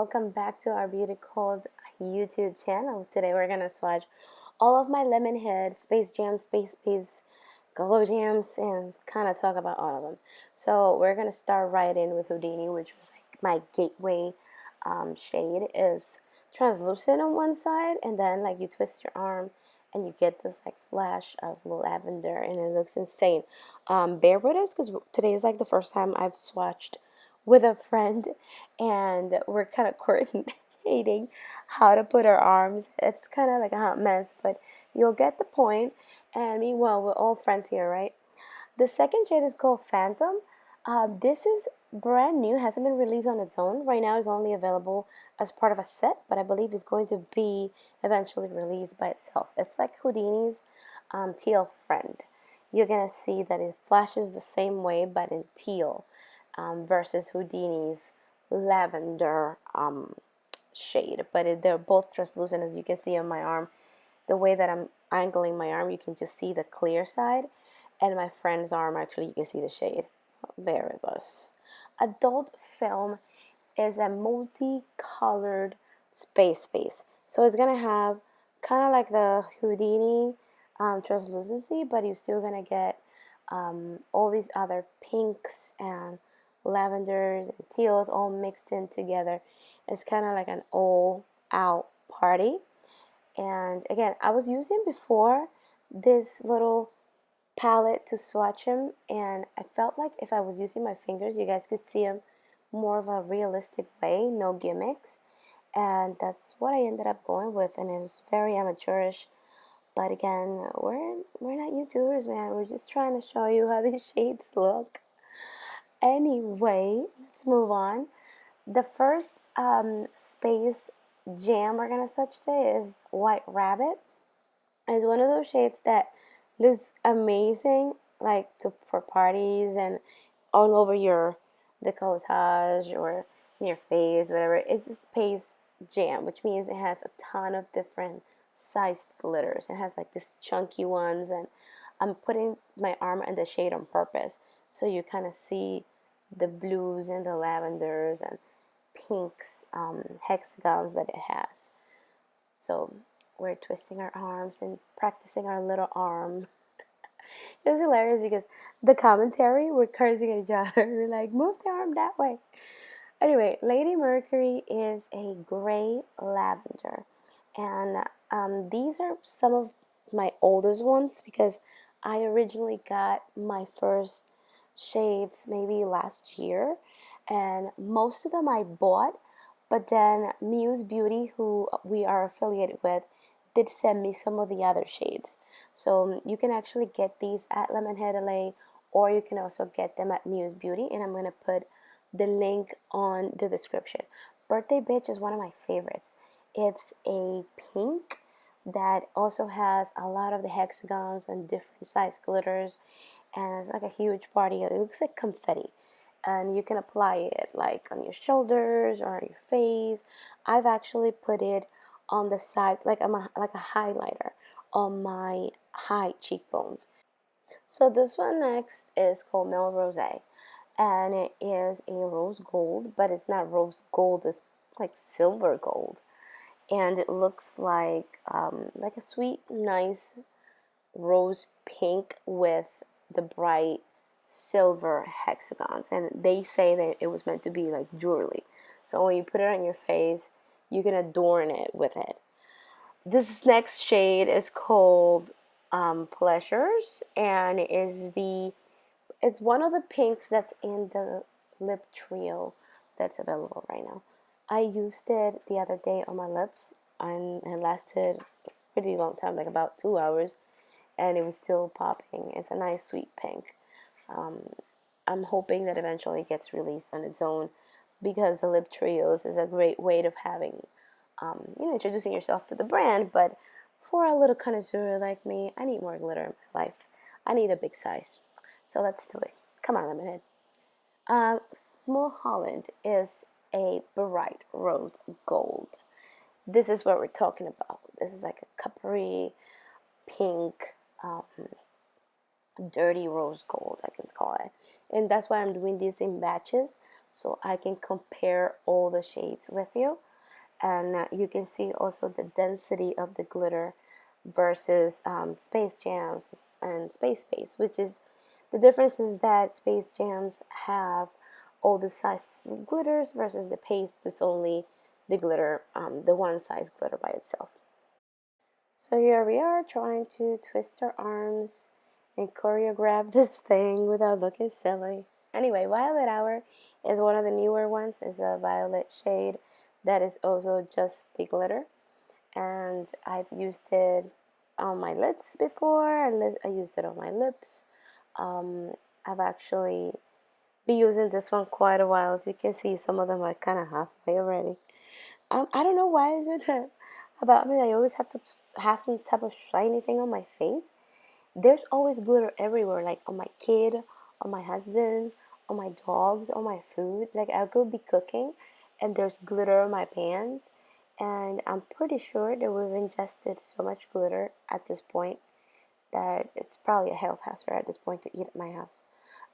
welcome back to our BeautyCult YouTube channel. Today we're gonna swatch all of my Lemonhead, Space Jam, Space Beats, Glow Jams, and kind of talk about all of them. So we're gonna start right in with Houdini, which was like my gateway shade. Is translucent on one side, and then like you twist your arm and you get this like flash of lavender, and it looks insane. Bear with us because today is like the first time I've swatched with a friend, and we're kind of coordinating how to put our arms. It's kind of like a hot mess, but you'll get the point. And meanwhile, we're all friends here, right? The second shade is called Phantom. This is brand new, hasn't been released on its own. Right now, it's only available as part of a set, but I believe it's going to be eventually released by itself. It's like Houdini's teal friend. You're gonna see that it flashes the same way, but in teal, versus Houdini's lavender shade. But they're both translucent, as you can see on my arm. The way that I'm angling my arm, you can just see the clear side, and my friend's arm, actually, you can see the shade. There it goes. Adult Film is a multicolored space face. So it's going to have kind of like the Houdini translucency, but you're still going to get all these other pinks and lavenders and teals all mixed in together. It's kind of like an all-out party. And again, I was using before this little palette to swatch them, and I felt like if I was using my fingers, you guys could see them more of a realistic way, no gimmicks. And that's what I ended up going with, and it was very amateurish. But again, we're not YouTubers, man. We're just trying to show you how these shades look. Anyway, let's move on. The first space jam we're gonna swatch today is White Rabbit. It's one of those shades that looks amazing, like for parties and all over your decolletage or in your face, whatever. It's a space jam, which means it has a ton of different sized glitters. It has like these chunky ones, and I'm putting my arm in the shade on purpose so you kind of see the blues and the lavenders and pinks, hexagons that it has. So we're twisting our arms and practicing our little arm. It was hilarious because the commentary, we're cursing at each other. We're like, move the arm that way. Anyway, Lady Mercury is a gray lavender. And these are some of my oldest ones because I originally got my first shades maybe last year. And most of them I bought, but then Muse Beauty, who we are affiliated with, did send me some of the other shades. So you can actually get these at Lemonhead LA, or you can also get them at Muse Beauty, and I'm going to put the link on the description. Birthday Bitch is one of my favorites. It's a pink that also has a lot of the hexagons and different size glitters, and it's like a huge party. It looks like confetti, and you can apply it like on your shoulders or on your face. I've actually put it on the side like a highlighter on my high cheekbones. So this one next is called Melrosé, and it is a rose gold, but it's not rose gold, it's like silver gold, and it looks like a sweet, nice rose pink with the bright silver hexagons, and they say that it was meant to be like jewelry. So when you put it on your face, you can adorn it with it. This next shade is called Pleasures, and it's one of the pinks that's in the lip trio that's available right now. I used it the other day on my lips, and it lasted a pretty long time, like about 2 hours, and it was still popping. It's a nice sweet pink. I'm hoping that eventually it gets released on its own, because the lip trios is a great way of having, introducing yourself to the brand. But for a little connoisseur like me, I need more glitter in my life. I need a big size. So let's do it. Come on, Lemonhead. Uh, Mulholland is a bright rose gold. This is what we're talking about. This is like a coppery pink, dirty rose gold, I can call it. And that's why I'm doing these in batches, so I can compare all the shades with you. And you can see also the density of the glitter versus Space Jams and Space, which is the difference is that Space Jams have all the size glitters versus the paste is only the glitter, the one size glitter by itself. So here we are trying to twist our arms and choreograph this thing without looking silly. Anyway, Violet Hour is one of the newer ones. It's a violet shade that is also just the glitter. And I've used it on my lids before. I used it on my lips. I've actually been using this one quite a while. As you can see, some of them are kind of halfway already. I don't know why is it about me that I always have to have some type of shiny thing on my face. There's always glitter everywhere, like on my kid, on my husband, on my dogs, on my food. Like I could be cooking and there's glitter on my pants. And I'm pretty sure that we've ingested so much glitter at this point that it's probably a health hazard at this point to eat at my house.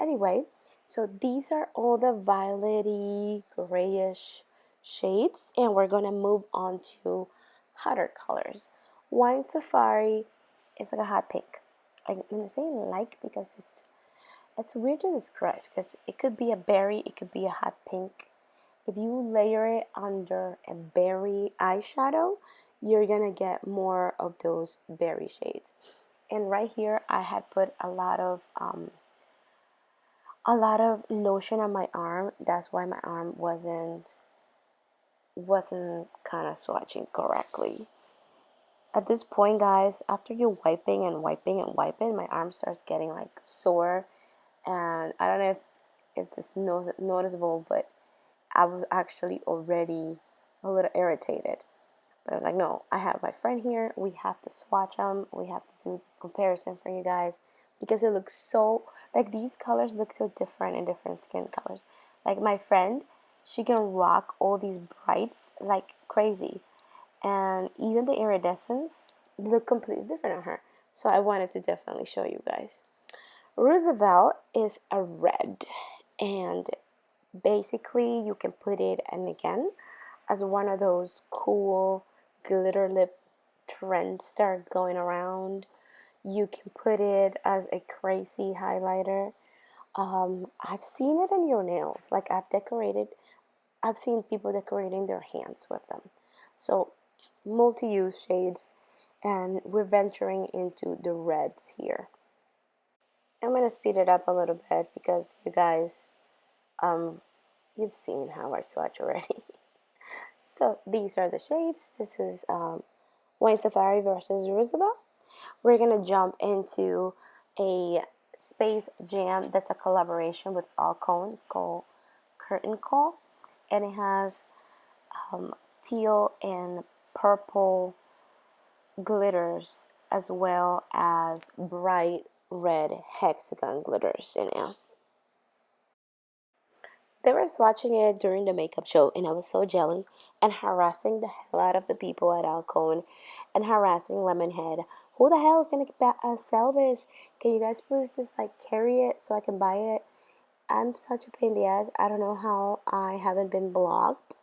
Anyway, so these are all the violet-y, grayish shades, and we're gonna move on to hotter colors. Wine Safari is like a hot pink. I'm gonna say like because it's weird to describe because it could be a berry, it could be a hot pink. If you layer it under a berry eyeshadow, you're gonna get more of those berry shades. And right here, I had put a lot of lotion on my arm. That's why my arm wasn't kind of swatching correctly. At this point, guys, after you're wiping and wiping and wiping, my arm starts getting like sore, and I don't know if it's just noticeable, but I was actually already a little irritated. But I was like, no, I have my friend here. We have to swatch them. We have to do comparison for you guys because it looks so, like these colors look so different in different skin colors. Like my friend, she can rock all these brights like crazy. And even the iridescence look completely different on her. So I wanted to definitely show you guys. Roosevelt is a red, and basically you can put it, and again, as one of those cool glitter lip trends start going around. You can put it as a crazy highlighter. I've seen it in your nails. Like I've seen people decorating their hands with them. So multi-use shades, and we're venturing into the reds here. I'm gonna speed it up a little bit because you guys, you've seen how I swatch already. So these are the shades. This is Wine Safari versus Roosevelt. We're gonna jump into a Space Jam that's a collaboration with Alconeholic. It's called Curtain Call, and it has teal and purple glitters as well as bright red hexagon glitters in it. They were watching it during the makeup show, and I was so jealous and harassing the hell out of the people at Alcone and harassing Lemonhead. Who the hell is gonna sell this? Can you guys please just like carry it so I can buy it? I'm such a pain in the ass. I don't know how I haven't been blocked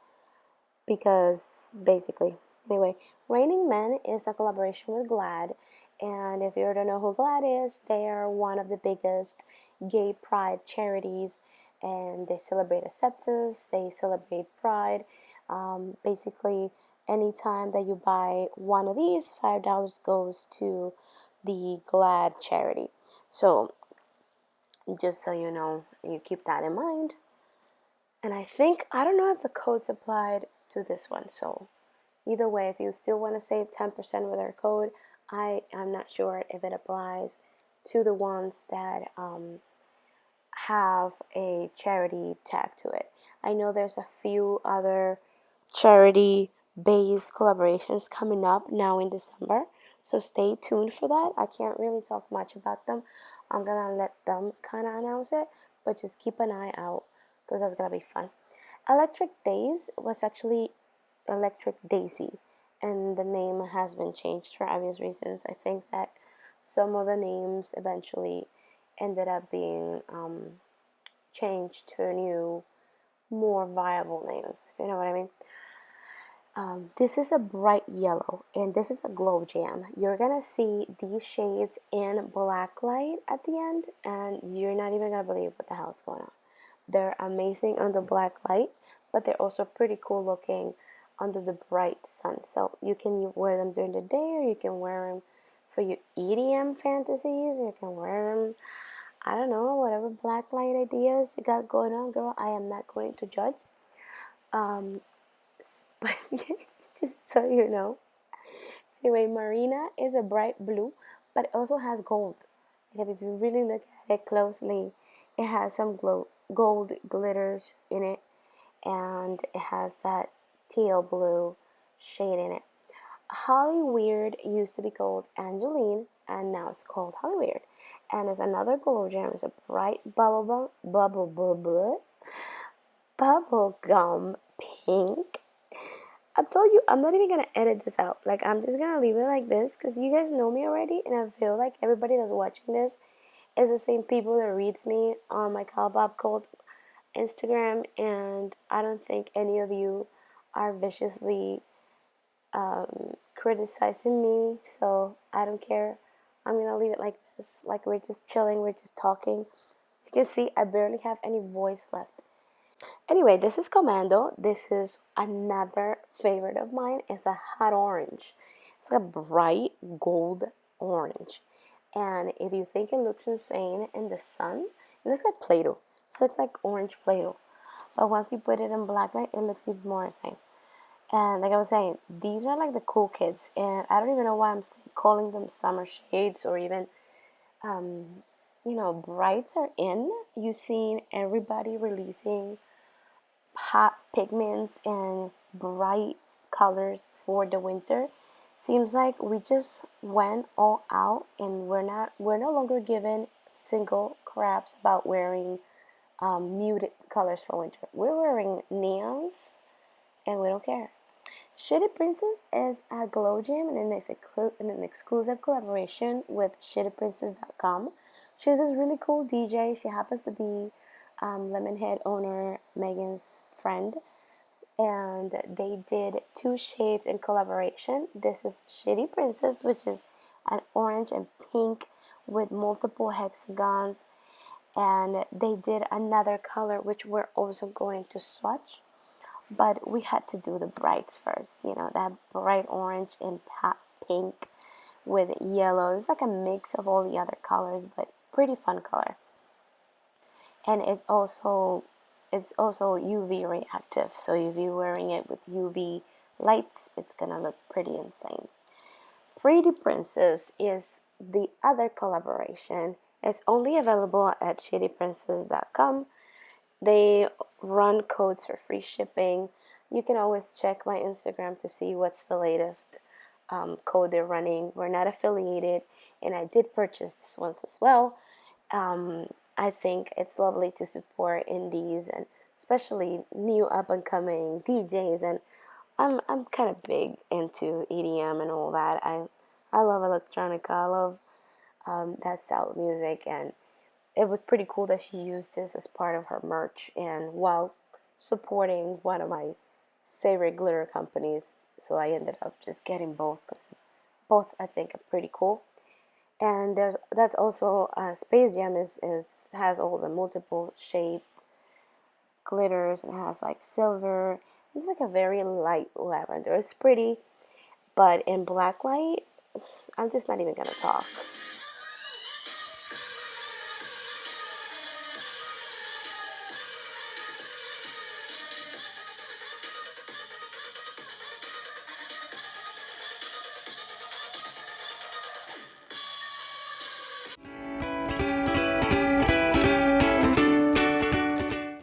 because basically, anyway, Raining Men is a collaboration with Glad, and if you don't know who Glad is, they are one of the biggest gay pride charities, and they celebrate acceptance, they celebrate pride. Basically, anytime that you buy one of these, $5 goes to the Glad charity. So, just so you know, you keep that in mind. And I don't know if the code's applied to this one. So either way, if you still want to save 10% with our code, I'm not sure if it applies to the ones that have a charity tag to it. I know there's a few other charity-based collaborations coming up now in December, so stay tuned for that. I can't really talk much about them. I'm gonna let them kind of announce it, but just keep an eye out because that's gonna be fun. Electric Daze was actually Electric Daisy, and the name has been changed for obvious reasons. I think that some of the names eventually ended up being changed to a new more viable names, if you know what I mean. This is a bright yellow, and this is a glow jam. You're gonna see these shades in black light at the end, and you're not even gonna believe what the hell's going on. They're amazing under black light, but they're also pretty cool looking under the bright sun. So you can wear them during the day, or you can wear them for your EDM fantasies. You can wear them, I don't know, whatever black light ideas you got going on, girl. I am not going to judge. Um, but just so you know. Anyway, Marina is a bright blue, but it also has gold. Like if you really look at it closely, it has some gold glitters in it, and it has that teal blue shade in it. Hollyweird used to be called Angeline, and now it's called Hollyweird. And it's another glow gem. It's a bright bubble gum pink. I told you I'm not even gonna edit this out. Like I'm just gonna leave it like this because you guys know me already, and I feel like everybody that's watching this is the same people that reads me on my BEAUTYCULT Instagram, and I don't think any of you are viciously criticizing me, so I don't care. I'm gonna leave it like this. Like we're just chilling, we're just talking. You can see I barely have any voice left. Anyway, this is Commando. This is another favorite of mine. It's a hot orange. It's like a bright gold orange. And if you think it looks insane in the sun, it looks like Play-Doh. It looks like orange Play-Doh. But once you put it in black light, it looks even more insane. And like I was saying, these are like the cool kids. And I don't even know why I'm calling them summer shades or even, brights are in. You've seen everybody releasing hot pigments and bright colors for the winter. Seems like we just went all out, and we're no longer given single craps about wearing muted colors for winter. We're wearing neons, and we don't care. Shady Princess is a glow gem, and it's an exclusive collaboration with ShadyPrincess.com. She's this really cool DJ. She happens to be Lemonhead owner Megan's friend, and they did two shades in collaboration. This is Shady Princess, which is an orange and pink with multiple hexagons, and they did another color which we're also going to swatch, but we had to do the brights first. That bright orange and pink with yellow. It's like a mix of all the other colors, but pretty fun color. And it's also UV reactive, so if you're wearing it with UV lights, it's gonna look pretty insane. Pretty Princess is the other collaboration. It's only available at shadyprincess.com. They run codes for free shipping. You can always check my Instagram to see what's the latest code they're running. We're not affiliated, and I did purchase this once as well. I think it's lovely to support indies and especially new up and coming DJs, and I'm kind of big into EDM and all that. I love electronica. I love that style of music, and it was pretty cool that she used this as part of her merch, and while supporting one of my favorite glitter companies. So I ended up just getting both because both I think are pretty cool. And that's also Space Jam has all the multiple shaped glitters, and it has like silver. It's like a very light lavender. It's pretty, but in black light, I'm just not even gonna talk.